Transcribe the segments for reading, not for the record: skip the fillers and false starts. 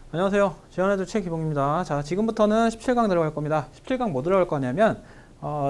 안녕하세요. 지원해줄 최기봉입니다. 자, 지금부터는 17강 들어갈 겁니다. 17강 뭐 들어갈 거냐면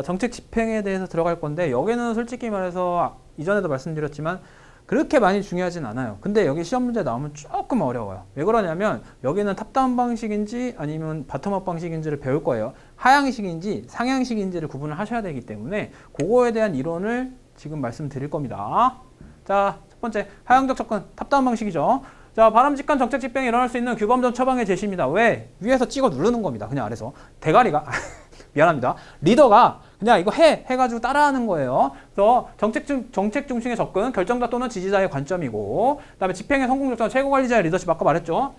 정책 집행에 대해서 들어갈 건데 여기는 솔직히 말해서 이전에도 말씀드렸지만 그렇게 많이 중요하진 않아요. 근데 여기 시험 문제 나오면 조금 어려워요. 왜 그러냐면 여기는 탑다운 방식인지 아니면 바텀업 방식인지를 배울 거예요. 하향식인지 상향식인지를 구분을 하셔야 되기 때문에 그거에 대한 이론을 지금 말씀드릴 겁니다. 자, 첫 번째 하향적 접근 탑다운 방식이죠. 자, 바람직한 정책 집행이 일어날 수 있는 규범적 처방의 제시입니다. 왜? 위에서 찍어 누르는 겁니다. 그냥 아래서. 대가리가, 미안합니다. 리더가 그냥 이거 해가지고 따라하는 거예요. 그래서 정책 중심의 접근, 결정자 또는 지지자의 관점이고, 그 다음에 집행의 성공 결정, 최고 관리자의 리더십, 아까 말했죠.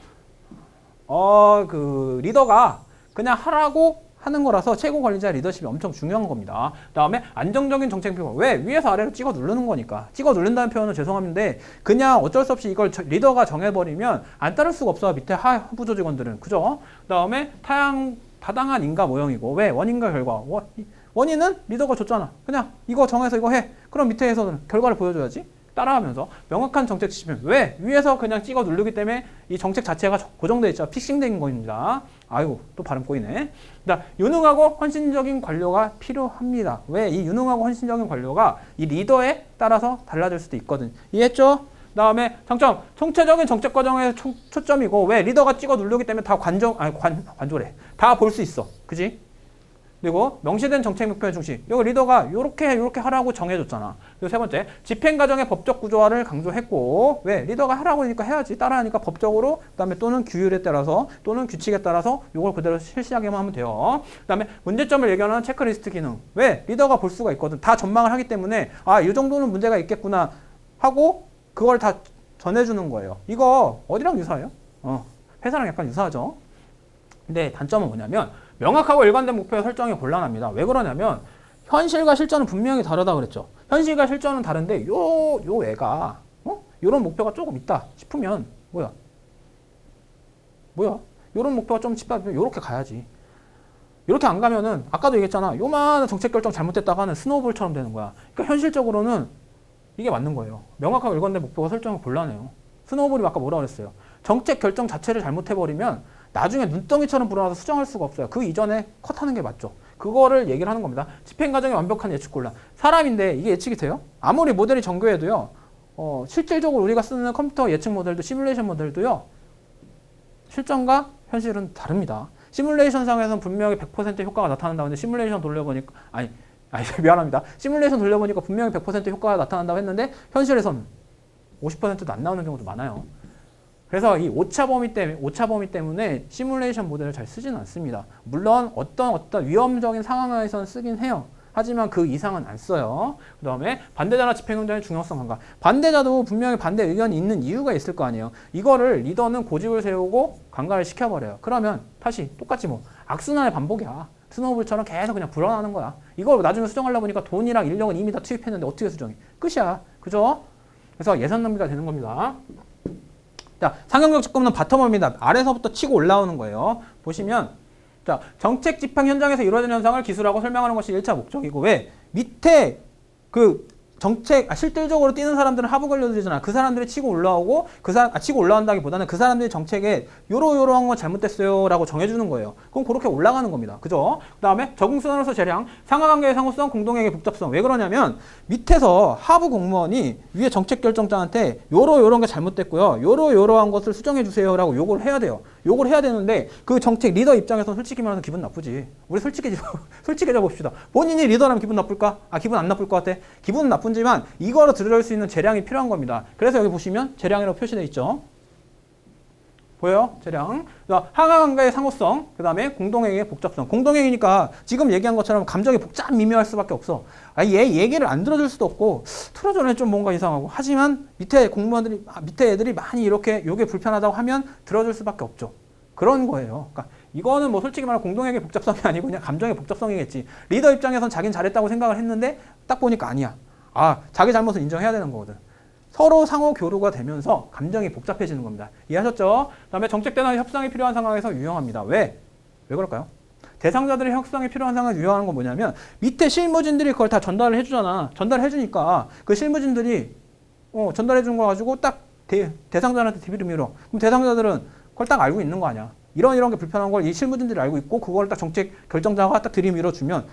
리더가 그냥 하라고 하는 거라서 최고 관리자 리더십이 엄청 중요한 겁니다. 그 다음에 안정적인 정책 표현. 왜? 위에서 아래로 찍어 누르는 거니까. 찍어 누른다는 표현은 죄송한데 그냥 어쩔 수 없이 이걸 리더가 정해버리면 안 따를 수가 없어요. 밑에 하부 조직원들은. 그죠? 그 다음에 타당한 인가 모형이고. 왜? 원인과 결과. 원인은 리더가 줬잖아. 그냥 이거 정해서 이거 해. 그럼 밑에서는 결과를 보여줘야지. 따라하면서 명확한 정책 지침. 왜? 위에서 그냥 찍어 누르기 때문에 이 정책 자체가 고정되어 있죠. 픽싱된 겁니다. 아이고, 또 발음 꼬이네. 유능하고 헌신적인 관료가 필요합니다. 왜? 이 유능하고 헌신적인 관료가 이 리더에 따라서 달라질 수도 있거든. 이해했죠? 다음에 장점, 총체적인 정책 과정의 초점이고, 왜? 리더가 찍어 누르기 때문에 다 관조래. 다 볼 수 있어. 그지? 그리고 명시된 정책 목표의 중심. 여기 리더가 요렇게 하라고 정해줬잖아. 그리고 세 번째, 집행 과정의 법적 구조화를 강조했고, 왜? 리더가 하라고 하니까 해야지. 따라하니까 법적으로, 그 다음에 또는 규율에 따라서, 또는 규칙에 따라서 요걸 그대로 실시하게만 하면 돼요. 그 다음에 문제점을 예견하는 체크리스트 기능. 왜? 리더가 볼 수가 있거든. 다 전망을 하기 때문에, 이 정도는 문제가 있겠구나 하고, 그걸 다 전해주는 거예요. 이거 어디랑 유사해요? 회사랑 약간 유사하죠? 근데 단점은 뭐냐면, 명확하고 일관된 목표의 설정이 곤란합니다. 왜 그러냐면 현실과 실전은 분명히 다르다 그랬죠. 현실과 실전은 다른데 요 애가 요런 목표가 조금 있다 싶으면 뭐야? 요런 목표가 좀 짙다면 요렇게 가야지. 이렇게 안 가면은 아까도 얘기했잖아. 요만한 정책 결정 잘못됐다가는 스노우볼처럼 되는 거야. 그러니까 현실적으로는 이게 맞는 거예요. 명확하고 일관된 목표가 설정이 곤란해요. 스노우볼이 아까 뭐라 그랬어요? 정책 결정 자체를 잘못해버리면 나중에 눈덩이처럼 불어나서 수정할 수가 없어요. 그 이전에 컷하는 게 맞죠. 그거를 얘기를 하는 겁니다. 집행 과정의 완벽한 예측 곤란. 사람인데 이게 예측이 돼요? 아무리 모델이 정교해도요. 실질적으로 우리가 쓰는 컴퓨터 예측 모델도 시뮬레이션 모델도요. 실전과 현실은 다릅니다. 시뮬레이션 상에서는 분명히 100% 효과가 나타난다고 했는데 시뮬레이션 돌려보니까 미안합니다. 시뮬레이션 돌려보니까 분명히 100% 효과가 나타난다고 했는데 현실에서는 50%도 안 나오는 경우도 많아요. 그래서 이 오차 범위 때문에 시뮬레이션 모델을 잘 쓰지는 않습니다. 물론 어떤 위험적인 상황에서는 쓰긴 해요. 하지만 그 이상은 안 써요. 그 다음에 반대자나 집행론자의 중요성 강화. 반대자도 분명히 반대 의견이 있는 이유가 있을 거 아니에요. 이거를 리더는 고집을 세우고 강화를 시켜버려요. 그러면 다시 똑같이 악순환의 반복이야. 스노우볼처럼 계속 그냥 불어나는 거야. 이걸 나중에 수정하려고 보니까 돈이랑 인력은 이미 다 투입했는데 어떻게 수정해? 끝이야. 그죠? 그래서 예산 낭비가 되는 겁니다. 자, 상향적 접근은 바텀업입니다. 아래서부터 치고 올라오는 거예요. 보시면 자, 정책 집행 현장에서 이루어지는 현상을 기술하고 설명하는 것이 1차 목적이고 왜? 밑에 실질적으로 뛰는 사람들은 하부 관료들이잖아. 그 사람들이 치고 올라오고 치고 올라온다기보다는 그 사람들이 정책에 요러한 건 잘못됐어요 라고 정해주는 거예요. 그럼 그렇게 올라가는 겁니다. 그죠? 그 다음에 적응선으로서 재량, 상하관계의 상호성, 공동행의 복잡성. 왜 그러냐면 밑에서 하부 공무원이 위에 정책 결정자한테 요런 게 잘못됐고요. 요러한 것을 수정해 주세요 라고 요구를 해야 돼요. 요걸 해야 되는데 그 정책 리더 입장에서는 솔직히 말해서 기분 나쁘지. 우리 솔직해져 봅시다. 본인이 리더라면 기분 나쁠까? 기분 안 나쁠 것 같아. 기분은 나쁜지만 이거로 들어올 수 있는 재량이 필요한 겁니다. 그래서 여기 보시면 재량이라고 표시되어 있죠. 보여요? 재량. 항하관계의 상호성, 그 다음에 공동행위의 복잡성. 공동행위니까 지금 얘기한 것처럼 감정이 미묘할 수밖에 없어. 얘 얘기를 안 들어줄 수도 없고 틀어줘는 좀 뭔가 이상하고 하지만 밑에 애들이 많이 요게 불편하다고 하면 들어줄 수밖에 없죠. 그런 거예요. 그러니까 이거는 솔직히 말하면 공동행위 복잡성이 아니고 그냥 감정의 복잡성이겠지. 리더 입장에선 자기는 잘했다고 생각을 했는데 딱 보니까 아니야. 자기 잘못을 인정해야 되는 거거든. 서로 상호 교류가 되면서 감정이 복잡해지는 겁니다. 이해하셨죠? 그 다음에 정책대나 협상이 필요한 상황에서 유용합니다. 왜 그럴까요? 대상자들의 협상이 필요한 상황에서 유용한 건 뭐냐면 밑에 실무진들이 그걸 다 전달을 해주잖아. 전달해주니까 그 실무진들이 전달해준 거 가지고 딱 대상자한테 DB를 밀어. 그럼 대상자들은 그걸 딱 알고 있는 거 아니야. 이런 게 불편한 걸 이 실무진들이 알고 있고 그걸 딱 정책 결정자가 딱 들이밀어주면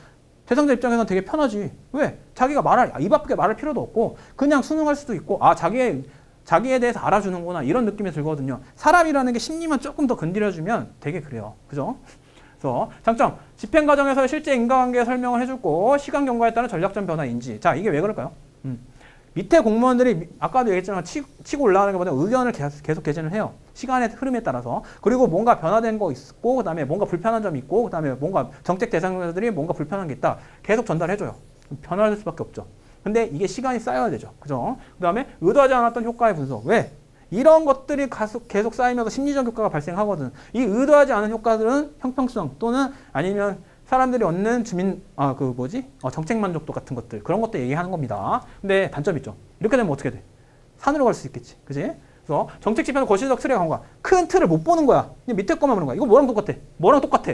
대상자 입장에서는 되게 편하지. 왜? 자기가 입 아프게 말할 필요도 없고 그냥 수능할 수도 있고 자기에 대해서 알아주는구나 이런 느낌이 들거든요. 사람이라는 게 심리만 조금 더 건드려주면 되게 그래요. 그죠? 그래서 장점, 집행 과정에서 실제 인과관계 설명을 해줄 거, 시간 경과에 따른 전략적 변화 인지. 자, 이게 왜 그럴까요? 밑에 공무원들이 아까도 얘기했지만 치고 올라가는 것보다 의견을 계속 개진을 해요. 시간의 흐름에 따라서. 그리고 뭔가 변화된 거 있고, 그 다음에 뭔가 불편한 점이 있고, 그 다음에 뭔가 정책 대상자들이 뭔가 불편한 게 있다. 계속 전달해줘요. 변화될 수밖에 없죠. 근데 이게 시간이 쌓여야 되죠. 그죠? 그 다음에 의도하지 않았던 효과의 분석. 왜? 이런 것들이 계속 쌓이면서 심리적 효과가 발생하거든. 이 의도하지 않은 효과들은 형평성 또는 아니면 사람들이 얻는 정책 만족도 같은 것들, 그런 것도 얘기하는 겁니다. 근데 단점이 있죠. 이렇게 되면 어떻게 돼? 산으로 갈 수 있겠지. 그지? 그래서 정책 집행은 거시적 틀에 간 거야. 큰 틀을 못 보는 거야. 그냥 밑에 것만 보는 거야. 이거 뭐랑 똑같아? 뭐랑 똑같아?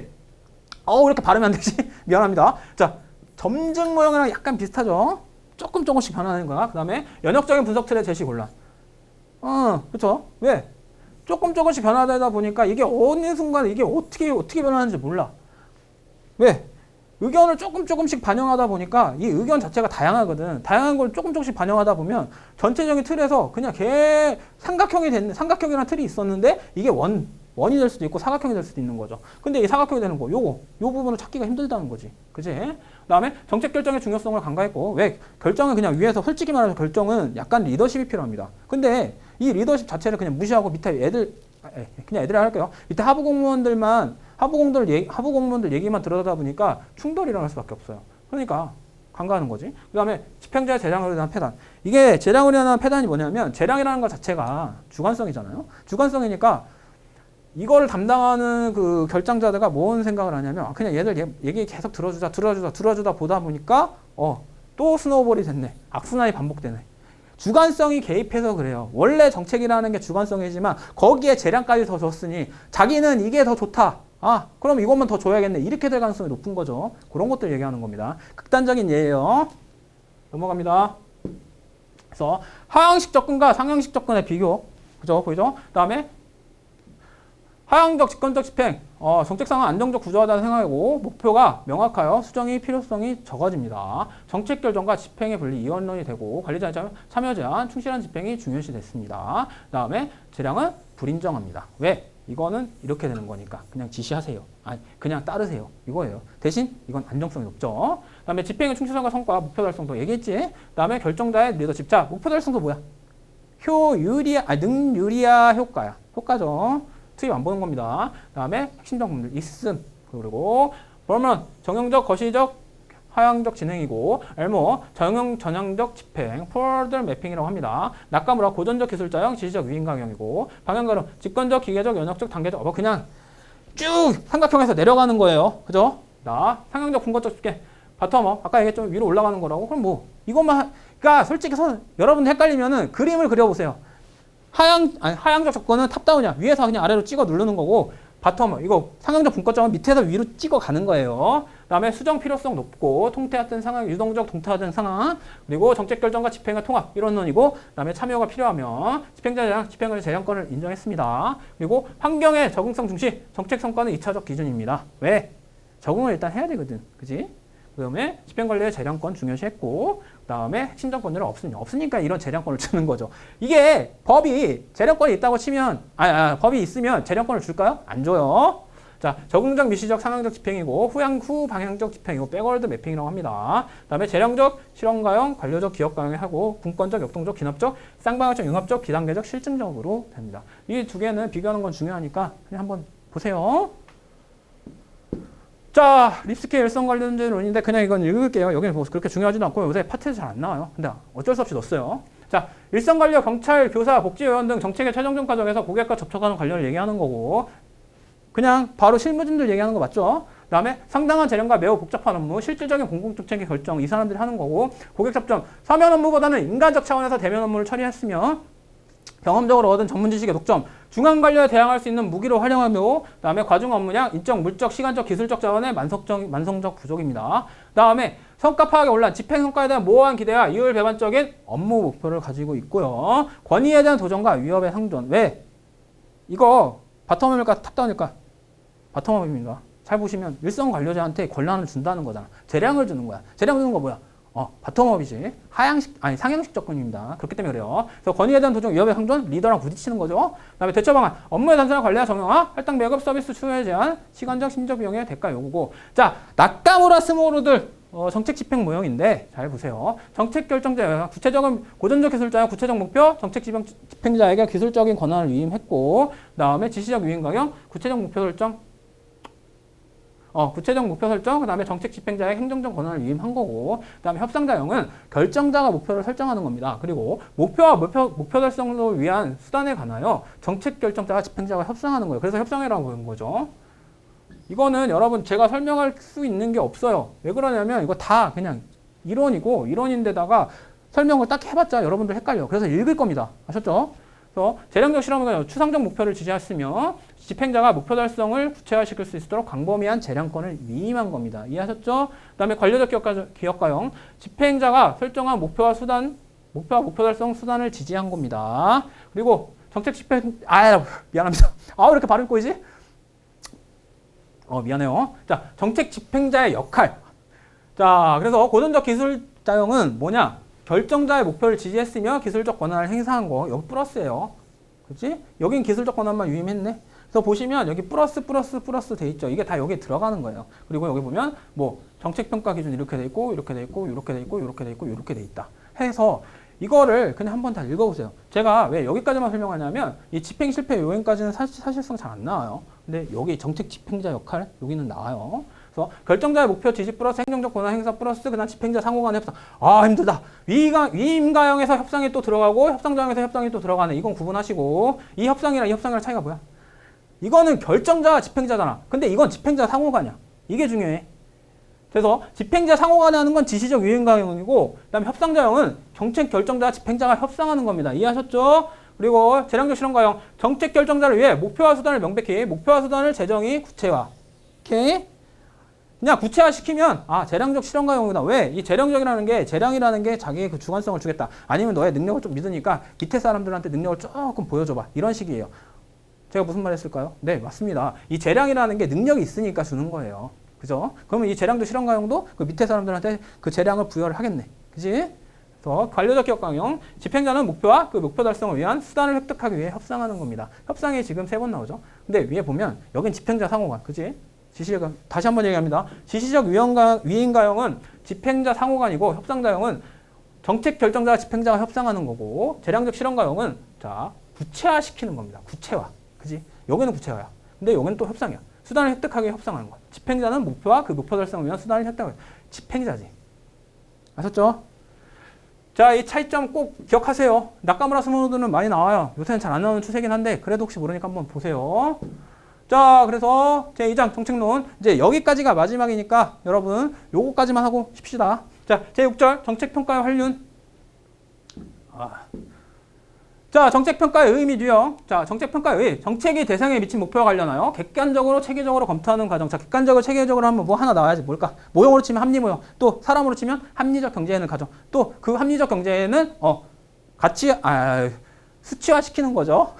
이렇게 발음이 안 되지? 미안합니다. 자, 점증 모형이랑 약간 비슷하죠? 조금씩 변하는 거야. 그 다음에 연역적인 분석 틀의 제시 곤란. 그쵸? 왜? 조금씩 변화되다 보니까 이게 어느 순간 이게 어떻게 변하는지 몰라. 왜? 의견을 조금씩 반영하다 보니까 이 의견 자체가 다양하거든. 다양한 걸 조금씩 반영하다 보면 전체적인 틀에서 그냥 삼각형이라는 틀이 있었는데 이게 원이 될 수도 있고 사각형이 될 수도 있는 거죠. 근데 이 사각형이 되는 거, 요 부분을 찾기가 힘들다는 거지. 그지? 그 다음에 정책 결정의 중요성을 간과했고, 왜? 결정은 그냥 위에서 솔직히 말해서 결정은 약간 리더십이 필요합니다. 근데 이 리더십 자체를 그냥 무시하고 밑에 그냥 애들이 할게요. 밑에 하부 공무원들 얘기만 들어다 보니까 충돌이 일어날 수밖에 없어요. 그러니까 간과하는 거지. 그 다음에 집행자의 재량을 위한 폐단. 이게 재량을 위한 폐단이 뭐냐면 재량이라는 것 자체가 주관성이잖아요. 주관성이니까 이거를 담당하는 그 결정자들가 뭔 생각을 하냐면 그냥 얘들 얘기 계속 들어주다 보다 보니까 또 스노우볼이 됐네. 악순환이 반복되네. 주관성이 개입해서 그래요. 원래 정책이라는 게 주관성이지만 거기에 재량까지 더 줬으니 자기는 이게 더 좋다. 그럼 이것만 더 줘야겠네. 이렇게 될 가능성이 높은 거죠. 그런 것들 얘기하는 겁니다. 극단적인 예예요. 넘어갑니다. 그래서 하향식 접근과 상향식 접근의 비교. 그죠? 보이죠? 그 다음에 하향적 직권적 집행. 정책상은 안정적 구조화다는 생각이고 목표가 명확하여 수정이 필요성이 적어집니다. 정책 결정과 집행의 분리 이원론이 되고 관리자의 참여 제한, 충실한 집행이 중요시 됐습니다. 그 다음에 재량은 불인정합니다. 왜? 이거는 이렇게 되는 거니까 그냥 지시하세요. 그냥 따르세요. 이거예요. 대신 이건 안정성이 높죠. 그 다음에 집행의 충실성과 성과, 목표 달성도 얘기했지. 그 다음에 결정자의 리더십. 자, 목표 달성도 뭐야? 능유리화 효과야. 효과죠. 투입 안 보는 겁니다. 그 다음에 핵심적 부분들 있음. 그리고 보면 정형적, 거시적, 하향적 진행이고 엘모 전형적 집행, 포워드 매핑이라고 합니다. 낙가무라 고전적 기술자형, 지시적 위인강형이고 방향가름 직권적, 기계적, 연역적, 단계적 그냥 쭉 삼각형에서 내려가는 거예요. 그죠? 상향적, 분권적 집행 바텀업 아까 얘기했죠. 위로 올라가는 거라고. 그럼 이것만 그러니까 솔직히 여러분 헷갈리면은 그림을 그려보세요. 하향적 접근은 탑다운이야. 위에서 그냥 아래로 찍어 누르는 거고 바텀 이거 상향적 분권점은 밑에서 위로 찍어 가는 거예요. 그다음에 수정 필요성 높고 통태하던 상황, 유동적 동태하던 상황, 그리고 정책 결정과 집행의 통합 이런 논이고, 그다음에 참여가 필요하면 집행의 재량권을 인정했습니다. 그리고 환경의 적응성 중시, 정책 성과는 2차적 기준입니다. 왜? 적응을 일단 해야 되거든, 그지? 그다음에 집행관리의 재량권 중요시했고, 그다음에 핵심적 권한은 없으니까 이런 재량권을 주는 거죠. 이게 법이 재량권이 있다고 치면 법이 있으면 재량권을 줄까요? 안 줘요. 자, 적응적, 미시적, 상향적 집행이고 후 방향적 집행이고 백워드 매핑이라고 합니다. 그다음에 재량적, 실험가형, 관료적, 기업가형에 하고 분권적, 역동적, 기납적, 쌍방향적, 융합적, 비단계적, 실증적으로 됩니다. 이 두 개는 비교하는 건 중요하니까 그냥 한번 보세요. 자, 립스케 일성 관련론인데 그냥 이건 읽을게요. 여기는 뭐 그렇게 중요하지도 않고 요새 파트에서 잘 안 나와요. 근데 어쩔 수 없이 넣었어요. 자, 일성 관련 경찰, 교사, 복지요원 등 정책의 최종적 과정에서 고객과 접촉하는 관련을 얘기하는 거고 그냥 바로 실무진들 얘기하는 거 맞죠? 그 다음에 상당한 재량과 매우 복잡한 업무, 실질적인 공공정책의 결정 이 사람들이 하는 거고 고객 접점, 서면 업무보다는 인간적 차원에서 대면 업무를 처리했으며 경험적으로 얻은 전문 지식의 독점, 중앙 관료에 대항할 수 있는 무기로 활용하며 그다음에 과중 업무량, 인적, 물적, 시간적, 기술적 자원의 만성적 부족입니다. 그다음에 성과 파악에 올라 집행 성과에 대한 모호한 기대와 이율 배반적인 업무 목표를 가지고 있고요. 권위에 대한 도전과 위협의 상존. 왜? 이거 바텀업일까 탑다운일까? 바텀업입니다. 잘 보시면 일선 관료자한테 권한을 준다는 거잖아. 재량을 주는 거야. 재량 주는 거 뭐야? 바텀업이지. 상향식 접근입니다. 그렇기 때문에 그래요. 그래서 권위에 대한 도전, 위협의 상존, 리더랑 부딪히는 거죠. 그다음에 대처 방안, 업무의 단순화 관리와 정형화, 할당 배급 서비스 추후에 제한, 시간적 심적 비용의 대가 요구고. 자, 나카무라 스모루들 정책 집행 모형인데 잘 보세요. 정책 결정자가 구체적인 고전적 기술자의 구체적 목표, 정책 집행자에게 기술적인 권한을 위임했고, 그다음에 지시적 유인 강령, 구체적 목표 설정. 구체적 목표 설정, 그 다음에 정책 집행자의 행정적 권한을 위임한 거고, 그 다음에 협상자형은 결정자가 목표를 설정하는 겁니다. 그리고 목표 달성을 위한 수단에 관하여 정책 결정자와 집행자가 협상하는 거예요. 그래서 협상회라고 부르는 거죠. 이거는 여러분 제가 설명할 수 있는 게 없어요. 왜 그러냐면 이거 다 그냥 이론이고, 이론인데다가 설명을 딱 해봤자 여러분들 헷갈려. 그래서 읽을 겁니다. 아셨죠? 그래서 재량적 실험은 추상적 목표를 지지했으며 집행자가 목표 달성을 구체화시킬 수 있도록 광범위한 재량권을 위임한 겁니다. 이해하셨죠? 그 다음에 관료적 기업가형 집행자가 설정한 목표와 목표 달성 수단을 지지한 겁니다. 그리고 정책 집행 미안합니다. 왜 이렇게 발음 꼬이지? 미안해요. 자, 정책 집행자의 역할. 자, 그래서 고전적 기술자형은 뭐냐? 결정자의 목표를 지지했으며 기술적 권한을 행사한 거. 여기 플러스예요. 그렇지? 여긴 기술적 권한만 위임했네. 그래서 보시면 여기 플러스 돼 있죠. 이게 다 여기에 들어가는 거예요. 그리고 여기 보면 뭐 정책 평가 기준 이렇게 돼 있고, 이렇게 돼 있고, 이렇게 돼 있고, 이렇게 돼 있고, 이렇게 돼 있다. 해서 이거를 그냥 한번 다 읽어보세요. 제가 왜 여기까지만 설명하냐면 이 집행 실패 요인까지는 사실상 잘 안 나와요. 근데 여기 정책 집행자 역할 여기는 나와요. 그래서 결정자의 목표 지지 플러스 행정적 권한 행사 플러스 그다음 집행자 상호 간의 협상. 힘들다. 위임가형에서 협상이 또 들어가고 협상자형에서 협상이 또 들어가네. 이건 구분하시고 이 협상이랑 차이가 뭐야? 이거는 결정자와 집행자잖아. 근데 이건 집행자 상호 간이야. 이게 중요해. 그래서 집행자 상호 간에 하는 건 지시적 위임가형이고 그다음에 협상자형은 정책 결정자와 집행자가 협상하는 겁니다. 이해하셨죠? 그리고 재량적 실험가형 정책 결정자를 위해 목표와 수단을 명백히 목표와 수단을 재정의 구체화. 오케이? 그냥 구체화시키면 재량적 실험가형이다. 왜? 이 재량이라는 게 자기의 그 주관성을 주겠다. 아니면 너의 능력을 좀 믿으니까 밑에 사람들한테 능력을 조금 보여줘봐. 이런 식이에요. 제가 무슨 말 했을까요? 네, 맞습니다. 이 재량이라는 게 능력이 있으니까 주는 거예요. 그죠? 그러면 이 재량적 실험가형도 그 밑에 사람들한테 그 재량을 부여를 하겠네. 그지? 그래서 관료적 기업가형 집행자는 목표와 그 목표 달성을 위한 수단을 획득하기 위해 협상하는 겁니다. 협상이 지금 3번 나오죠. 근데 위에 보면 여긴 집행자 상호간. 그지? 다시 한번 얘기합니다. 지시적 위임가형은 집행자 상호간이고 협상자형은 정책 결정자와 집행자가 협상하는 거고 재량적 실험가형은 구체화시키는 겁니다. 구체화. 그지? 여기는 구체화야. 근데 여기는 또 협상이야. 수단을 획득하기 위해 협상하는 거야. 집행자는 목표와 그 목표 달성을 위한 수단을 획득하는 거야. 집행자지. 아셨죠? 자, 이 차이점 꼭 기억하세요. 나카무라 스모노드는 많이 나와요. 요새는 잘 안 나오는 추세긴 한데 그래도 혹시 모르니까 한번 보세요. 자, 그래서 제2장 정책론 이제 여기까지가 마지막이니까 여러분 요거까지만 하고 쉽시다. 자, 제6절 정책평가의 활륜. 자, 정책평가의 의미 유형. 자, 정책평가의 의. 정책이 대상에 미친 목표와 관련하여 객관적으로 체계적으로 검토하는 과정. 자, 객관적으로 체계적으로 하면 뭐 하나 나와야지. 뭘까? 모형으로 치면 합리 모형. 또 사람으로 치면 합리적 경제에는 과정. 또 그 합리적 경제에는 같이 수치화시키는 거죠.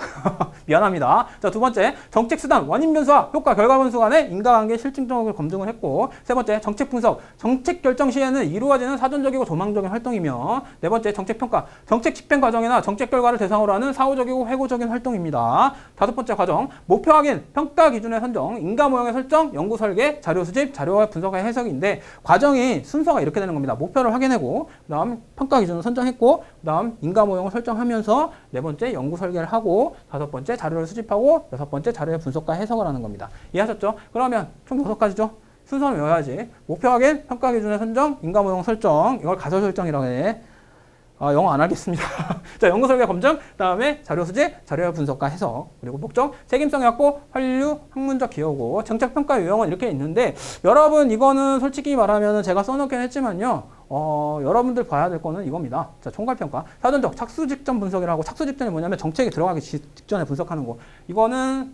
미안합니다. 자, 두 번째, 정책 수단, 원인 변수와 효과, 결과 변수 간의 인과관계 실증적으로 검증을 했고, 세 번째, 정책 분석, 정책 결정 시에는 이루어지는 사전적이고 조망적인 활동이며, 네 번째, 정책 평가, 정책 집행 과정이나 정책 결과를 대상으로 하는 사후적이고 회고적인 활동입니다. 다섯 번째 과정, 목표 확인, 평가 기준의 선정, 인가 모형의 설정, 연구 설계, 자료 수집, 자료와 분석의 해석인데, 과정이 순서가 이렇게 되는 겁니다. 목표를 확인하고, 그다음 평가 기준을 선정했고, 그다음 인가 모형을 설정하면서 네 번째 연구 설계를 하고 다섯 번째 자료를 수집하고 여섯 번째 자료의 분석과 해석을 하는 겁니다. 이해하셨죠? 그러면 총 6가지죠? 순서는 외워야지. 목표 확인, 평가 기준의 선정, 인가 모형 설정. 이걸 가설 설정이라고 해. 영어 안 하겠습니다. 자, 연구 설계 검증, 그다음에 자료 수집, 자료의 분석과 해석, 그리고 목적, 책임성 확보, 환류, 학문적 기여고, 정책 평가 유형은 이렇게 있는데 여러분 이거는 솔직히 말하면 제가 써놓긴 했지만요. 여러분들 봐야 될 거는 이겁니다. 자, 총괄평가, 사전적 착수 직전 분석이라고. 착수 직전이 뭐냐면 정책이 들어가기 직전에 분석하는 거. 이거는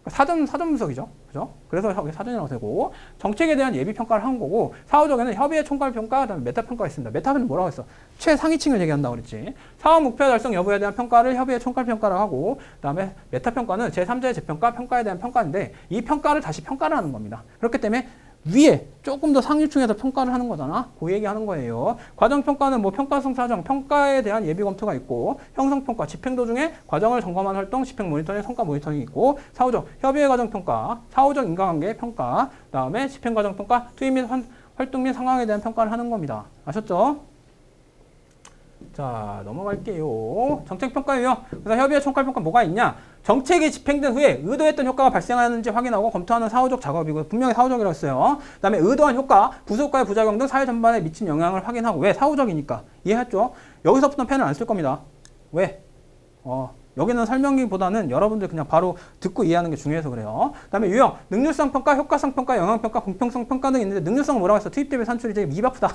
사전 분석이죠. 그죠? 그래서 사전이라고 되고, 정책에 대한 예비 평가를 한 거고, 사후적에는 협의회 총괄 평가, 그다음에 메타 평가가 있습니다. 메타는 뭐라고 했어? 최상위층을 얘기한다고 그랬지. 사업 목표 달성 여부에 대한 평가를 협의회 총괄 평가를 하고, 그다음에 메타 평가는 제3자의 재평가, 평가에 대한 평가인데, 이 평가를 다시 평가를 하는 겁니다. 그렇기 때문에 위에 조금 더 상류층에서 평가를 하는 거잖아. 그 얘기하는 거예요. 과정평가는 뭐 평가성 사정, 평가에 대한 예비 검토가 있고, 형성평가, 집행 도중에 과정을 점검한 활동, 집행 모니터링, 성과 모니터링이 있고, 사후적 협의회 과정 평가, 사후적 인과관계 평가, 그다음에 집행 과정 평가, 투입 및 활동 및 상황에 대한 평가를 하는 겁니다. 아셨죠? 자, 넘어갈게요. 정책평가 유형. 그래서 협의회 총괄평가 뭐가 있냐? 정책이 집행된 후에 의도했던 효과가 발생하는지 확인하고 검토하는 사후적 작업이고, 분명히 사후적이라고 했어요. 그 다음에 의도한 효과, 부수효과의 부작용 등 사회 전반에 미친 영향을 확인하고. 왜? 사후적이니까. 이해했죠? 여기서부터 펜을 안 쓸 겁니다. 왜? 여기는 설명기보다는 여러분들 그냥 바로 듣고 이해하는 게 중요해서 그래요. 그 다음에 유형, 능률성 평가, 효과성 평가, 영향평가, 공평성 평가 등이 있는데, 능률성은 뭐라고 했어? 투입 대비 산출이 이제 입 아프다.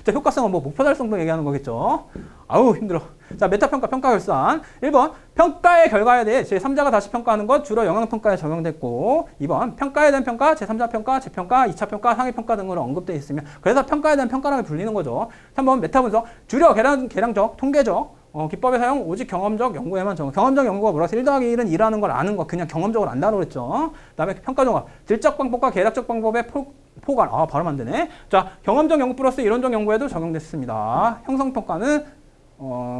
자, 효과성은 뭐 목표 달성도 얘기하는 거겠죠. 아우 힘들어. 자, 메타평가, 평가 결산. 1번, 평가의 결과에 대해 제3자가 다시 평가하는 것 주로 영향평가에 적용됐고, 2번, 평가에 대한 평가, 제3자 평가, 재평가, 2차 평가, 상위평가 등으로 언급되어 있으며, 그래서 평가에 대한 평가라고 불리는 거죠. 3번, 메타분석, 주로 계량적, 통계적, 기법의 사용, 오직 경험적 연구에만 적용. 경험적 연구가 뭐라서 1 더하기 1은 2라는 걸 아는 거 그냥 경험적으로 안다고 그랬죠. 그 다음에 평가종합, 질적 방법과 계략적 방법의 포괄. 발음 안 되네. 자, 경험적 연구 플러스 이론적 연구에도 적용됐습니다. 형성평가는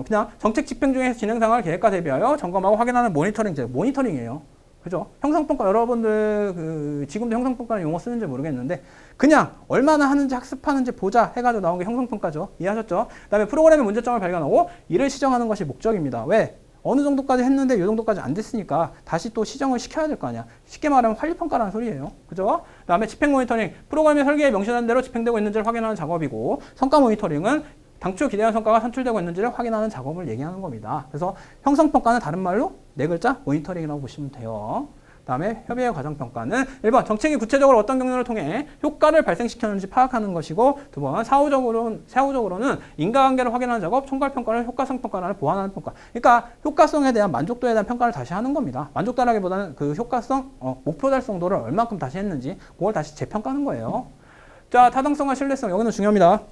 그냥 정책 집행 중에 진행 상황을 계획과 대비하여 점검하고 확인하는 모니터링이에요. 그죠? 형성평가 여러분들 지금도 형성평가는 용어 쓰는지 모르겠는데 그냥 얼마나 하는지 학습하는지 보자 해가지고 나온 게 형성평가죠. 이해하셨죠? 그 다음에 프로그램의 문제점을 발견하고 이를 시정하는 것이 목적입니다. 왜? 어느 정도까지 했는데 이 정도까지 안 됐으니까 다시 또 시정을 시켜야 될 거 아니야. 쉽게 말하면 환류평가라는 소리예요. 그죠? 그 다음에 집행 모니터링, 프로그램의 설계에 명시한 대로 집행되고 있는지를 확인하는 작업이고, 성과 모니터링은 당초 기대한 성과가 산출되고 있는지를 확인하는 작업을 얘기하는 겁니다. 그래서 형성평가는 다른 말로 네 글자 모니터링이라고 보시면 돼요. 그 다음에 협의회 과정평가는 1번 정책이 구체적으로 어떤 경로를 통해 효과를 발생시켰는지 파악하는 것이고, 2번 사후적으로는 인과관계를 확인하는 작업, 총괄평가를 효과성 평가를 보완하는 평가. 그러니까 효과성에 대한 만족도에 대한 평가를 다시 하는 겁니다. 만족도라기보다는 그 효과성, 목표 달성도를 얼마큼 다시 했는지 그걸 다시 재평가하는 거예요. 자, 타당성과 신뢰성 여기는 중요합니다.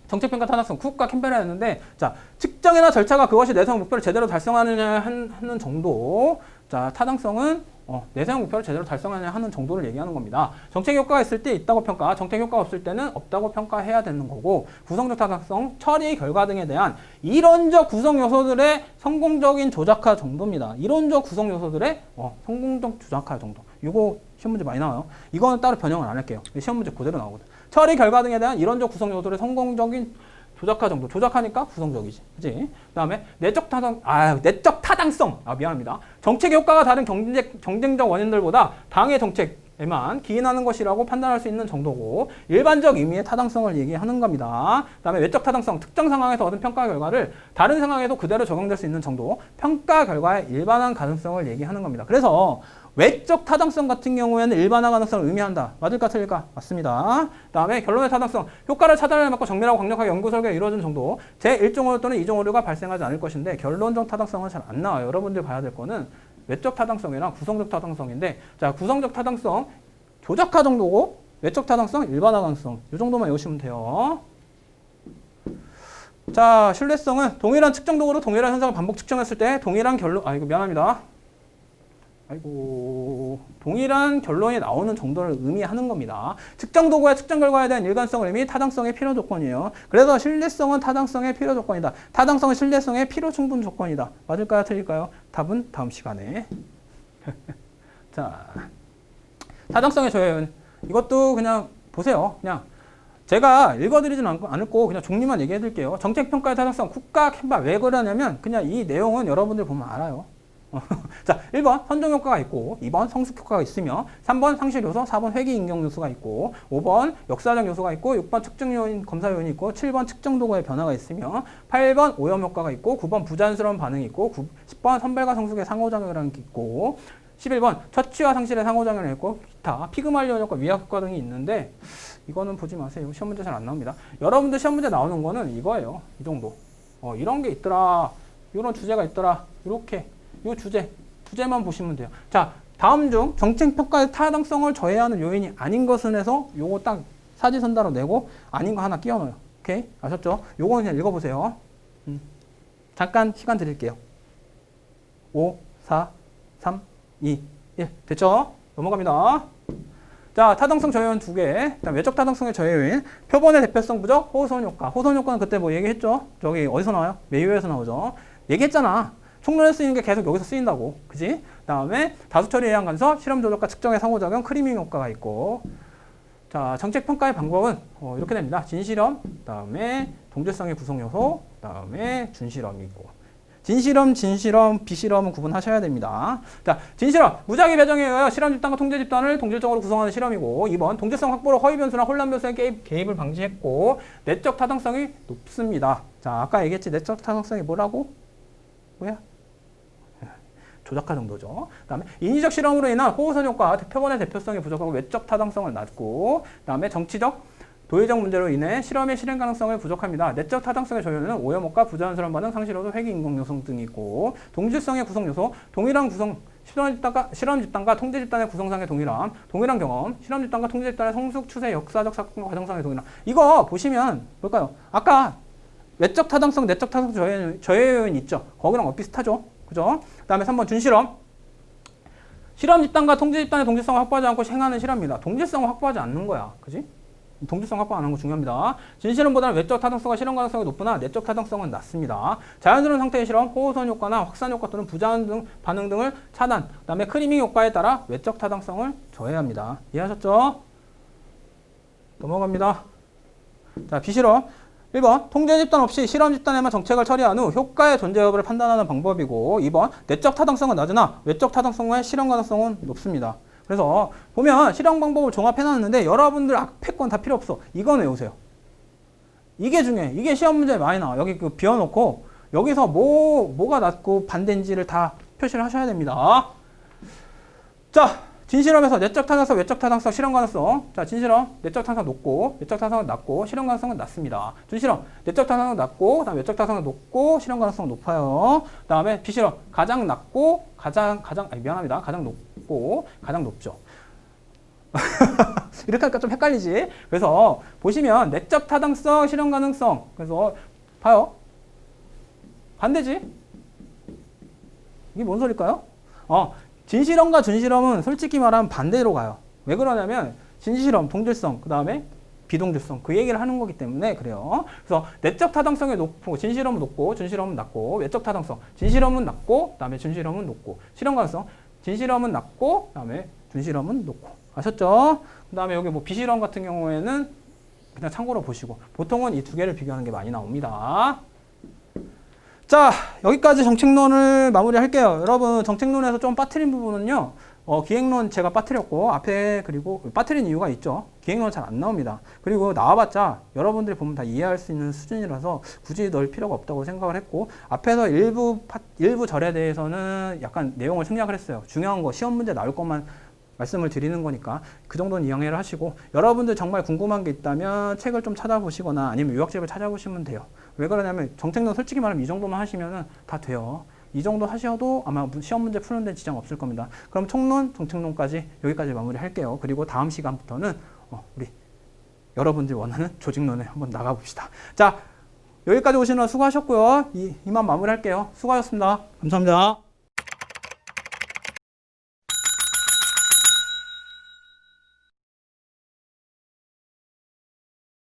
정책평가 타당성, 쿡과 캠벨이었는데, 자, 측정이나 절차가 그것이 내세운 목표를 제대로 달성하느냐 하는 정도. 자, 타당성은 내세운 목표를 제대로 달성하느냐 하는 정도를 얘기하는 겁니다. 정책 효과가 있을 때 있다고 평가, 정책 효과가 없을 때는 없다고 평가해야 되는 거고, 구성적 타당성, 처리 결과 등에 대한 이론적 구성 요소들의 성공적인 조작화 정도입니다. 이론적 구성 요소들의 성공적 조작화 정도. 이거 시험 문제 많이 나와요. 이거는 따로 변형을 안 할게요. 시험 문제 그대로 나오거든. 처리 결과 등에 대한 이론적 구성 요소들의 성공적인 조작화 정도. 조작하니까 구성적이지. 그치? 그 다음에 내적 타당성. 미안합니다. 정책 효과가 다른 경쟁적 원인들보다 당의 정책에만 기인하는 것이라고 판단할 수 있는 정도고, 일반적 의미의 타당성을 얘기하는 겁니다. 그 다음에 외적 타당성. 특정 상황에서 얻은 평가 결과를 다른 상황에도 그대로 적용될 수 있는 정도. 평가 결과의 일반화 가능성을 얘기하는 겁니다. 그래서 외적 타당성 같은 경우에는 일반화 가능성을 의미한다. 맞을까 틀릴까? 맞습니다. 그 다음에 결론의 타당성. 효과를 차단을 막고 정밀하고 강력하게 연구 설계가 이루어진 정도. 제1종 오류 또는 2종 오류가 발생하지 않을 것인데, 결론적 타당성은 잘 안 나와요. 여러분들 봐야 될 거는 외적 타당성이랑 구성적 타당성인데, 자, 구성적 타당성 조작화 정도고, 외적 타당성 일반화 가능성. 이 정도만 외우시면 돼요. 자, 신뢰성은 동일한 측정 도구로 동일한 현상을 반복 측정했을 때 동일한 결론, 이거 미안합니다. 동일한 결론이 나오는 정도를 의미하는 겁니다. 측정 도구와 측정 결과에 대한 일관성을 의미 타당성의 필요 조건이에요. 그래서 신뢰성은 타당성의 필요 조건이다. 타당성은 신뢰성의 필요 충분 조건이다. 맞을까요? 틀릴까요? 답은 다음 시간에. 자, 타당성의 조회원. 이것도 그냥 보세요. 그냥 제가 읽어드리진 않고 그냥 종류만 얘기해 드릴게요. 정책평가의 타당성, 국가 캠바. 왜 그러냐면 그냥 이 내용은 여러분들 보면 알아요. 자, 1번 선정 효과가 있고, 2번 성숙 효과가 있으며, 3번 상실 요소, 4번 회귀 인경 요소가 있고, 5번 역사적 요소가 있고, 6번 측정 요인, 검사 요인이 있고, 7번 측정 도구의 변화가 있으며, 8번 오염 효과가 있고, 9번 부자연스러운 반응이 있고, 10번 선발과 성숙의 상호작용이라는 게 있고, 11번 처치와 상실의 상호작용이 있고, 기타 피그말리온 효과, 위약 효과 등이 있는데, 이거는 보지 마세요. 시험 문제 잘 안 나옵니다. 여러분들 시험 문제 나오는 거는 이거예요. 이 정도. 이런 게 있더라. 이런 주제가 있더라. 이렇게. 이 주제만 보시면 돼요. 자, 다음 중 정책평가의 타당성을 저해하는 요인이 아닌 것은 해서 요거 딱 사지선다로 내고 아닌 거 하나 끼워 넣어요. 오케이? 아셨죠? 요거는 그냥 읽어보세요. 잠깐 시간 드릴게요. 5, 4, 3, 2, 1. 됐죠? 넘어갑니다. 자, 타당성 저해요인 2개. 그다음 외적 타당성의 저해요인. 표본의 대표성 부족, 호소원 효과. 호소원 효과는 그때 뭐 얘기했죠? 저기 어디서 나와요? 메이웨어에서 나오죠. 얘기했잖아. 총론에 쓰이는 게 계속 여기서 쓰인다고. 그지? 그다음에 다수 처리에 의한 간섭, 실험 조작과 측정의 상호작용, 크리밍 효과가 있고. 자, 정책 평가의 방법은 이렇게 됩니다. 진실험, 그다음에 동질성의 구성 요소, 그다음에 준실험이 있고. 진실험, 비실험은 구분하셔야 됩니다. 자, 진실험, 무작위 배정에 의하여 실험 집단과 통제 집단을 동질적으로 구성하는 실험이고, 2번 동질성 확보로 허위 변수나 혼란 변수의 개입을 방지했고, 내적 타당성이 높습니다. 자, 아까 얘기했지, 내적 타당성이 뭐라고? 뭐야? 조작화 정도죠. 그 다음에 인위적 실험으로 인한 호우선 효과, 표본의 대표성이 부족하고 외적 타당성을 낮고, 그 다음에 정치적, 도의적 문제로 인해 실험의 실행 가능성을 부족합니다. 내적 타당성의 저효는 오염옥과 부자연스러운 반응, 상실호도, 회귀 인공 요소 등이 있고, 동질성의 구성 요소, 동일한 구성, 실험 집단과 통제 집단의 구성상의 동일함, 동일한 경험, 실험 집단과 통제 집단의 성숙, 추세, 역사적 사건과 과정상의 동일함. 이거 보시면 뭘까요? 아까 외적 타당성, 내적 타당성 저해 요인 있죠? 거기랑 비슷하죠? 그죠? 그 다음에 3번 준실험. 실험 집단과 통제 집단의 동질성을 확보하지 않고 행하는 실험입니다. 동질성을 확보하지 않는 거야. 그지? 동질성 확보 안 하는 거 중요합니다. 진실험보다는 외적 타당성과 실험 가능성이 높으나 내적 타당성은 낮습니다. 자연스러운 상태의 실험, 호우선 효과나 확산 효과 또는 부자연 등 반응 등을 차단, 그 다음에 크리밍 효과에 따라 외적 타당성을 저해합니다. 이해하셨죠? 넘어갑니다. 자, 비실험. 1번, 통제 집단 없이 실험 집단에만 정책을 처리한 후 효과의 존재 여부를 판단하는 방법이고, 2번, 내적 타당성은 낮으나 외적 타당성과 실험 가능성은 높습니다. 그래서 보면 실험 방법을 종합해놨는데 여러분들 앞에 건 다 필요 없어. 이건 외우세요. 이게 중요해. 이게 시험 문제에 많이 나와. 여기 그 비워놓고 여기서 뭐가 낮고 반대인지를 다 표시를 하셔야 됩니다. 자, 진실험에서 내적 타당성, 외적 타당성, 실험 가능성. 자, 진실험, 내적 타당성 높고, 외적 타당성은 낮고, 실험 가능성은 낮습니다. 준실험, 내적 타당성은 낮고, 그다음 외적 타당성은 높고, 실험 가능성은 높아요. 그다음에 비실험, 가장 낮고, 가장 높고, 가장 높죠. 이렇게 하니까 좀 헷갈리지. 그래서 보시면 내적 타당성, 실험 가능성. 그래서 봐요. 반대지. 이게 뭔 소릴까요? 진실험과 준실험은 솔직히 말하면 반대로 가요. 왜 그러냐면 진실험, 동질성, 그 다음에 비동질성 그 얘기를 하는 거기 때문에 그래요. 그래서 내적 타당성이 높고 진실험은 높고 준실험은 낮고, 외적 타당성 진실험은 낮고 그 다음에 준실험은 높고, 실험 가능성 진실험은 낮고 그 다음에 준실험은 높고. 아셨죠? 그 다음에 여기 뭐 비실험 같은 경우에는 그냥 참고로 보시고, 보통은 이 두 개를 비교하는 게 많이 나옵니다. 자, 여기까지 정책론을 마무리할게요. 여러분, 정책론에서 좀 빠뜨린 부분은요, 기획론 제가 빠뜨렸고, 앞에 그리고 빠뜨린 이유가 있죠. 기획론 잘 안 나옵니다. 그리고 나와봤자 여러분들이 보면 다 이해할 수 있는 수준이라서 굳이 넣을 필요가 없다고 생각을 했고, 앞에서 일부 절에 대해서는 약간 내용을 생략을 했어요. 중요한 거, 시험 문제 나올 것만 말씀을 드리는 거니까 그 정도는 이해를 하시고, 여러분들 정말 궁금한 게 있다면 책을 좀 찾아보시거나 아니면 요약집을 찾아보시면 돼요. 왜 그러냐면 정책론 솔직히 말하면 이 정도만 하시면 다 돼요. 이 정도 하셔도 아마 시험 문제 푸는 데 지장 없을 겁니다. 그럼 총론, 정책론까지 여기까지 마무리할게요. 그리고 다음 시간부터는 우리 여러분들이 원하는 조직론에 한번 나가봅시다. 자, 여기까지 오시느라 수고하셨고요. 이만 마무리할게요. 수고하셨습니다. 감사합니다.